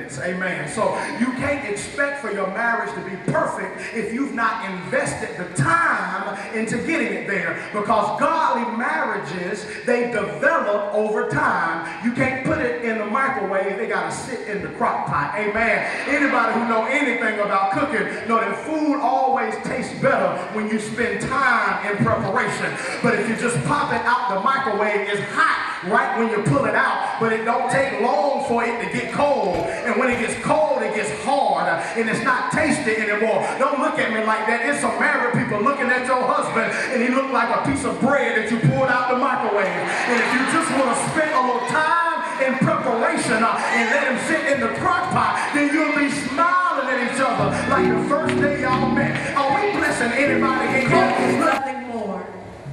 minutes. Amen. So you can't expect for your marriage to be perfect if you've not invested the time into getting it there. Because godly marriages, they develop over time. You can't put it in the microwave. They got to sit in the crock pot. Amen. Anybody who know anything about cooking know that food always tastes better when you spend time in preparation. But if you just pop it out the microwave, it's hot right when you pull it out, but it don't take long for it to get cold. And when it gets cold, it gets hard, and it's not tasty anymore. Don't look at me like that. It's some married people looking at your husband, and he look like a piece of bread that you pulled out the microwave. And if you just want to spend a little time in preparation and let him sit in the crock pot, then you'll be smiling at each other like the first day y'all met. Are we blessing anybody in here? Nothing more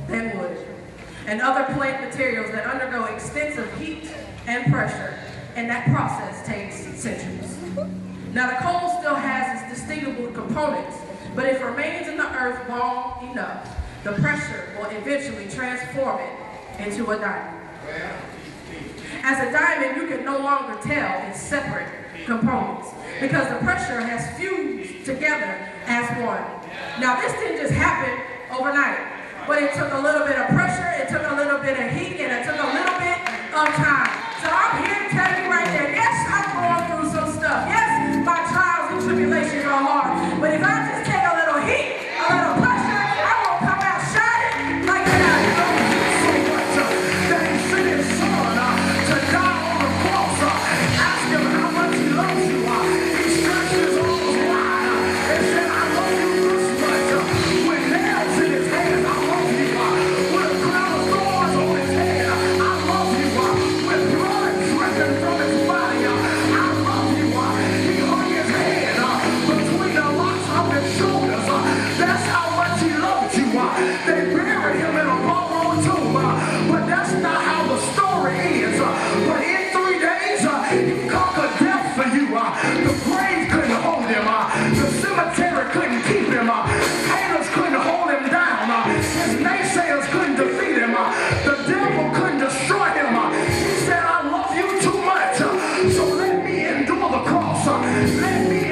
than wood and other plant materials that undergo extensive heat and pressure, and that process takes centuries. Now the coal still has its distinguishable components, but if it remains in the earth long enough, the pressure will eventually transform it into a diamond. As a diamond, you can no longer tell its separate components because the pressure has fused together as one. Now this didn't just happen overnight, but it took a little bit of pressure, it took a little bit of heat, and it took a little bit of time. So I'm here to tell you right there, yes, I'm going through some stuff. Yes, my trials and tribulations are hard, but if I just take a little heat, a little pressure, I won't come out shining like that. So much that he sent his son to die on the cross. Ask him how much he loves you. He stretched his arms wide and said, I love you this much. With nails in his hands, I love you. With a crown of thorns on his head, I love you. With blood dripping from his body, I love you. He hung his head between the locks of his shoulders. That's how much he loved you. They buried him in a borrowed tomb, but that's not how the story is. But in 3 days, he conquered death for you. The grave couldn't hold him. The cemetery couldn't keep him. Haters couldn't hold him down. His naysayers couldn't defeat him. The devil couldn't destroy him. He said, I love you too much, so let me endure the cross. Let me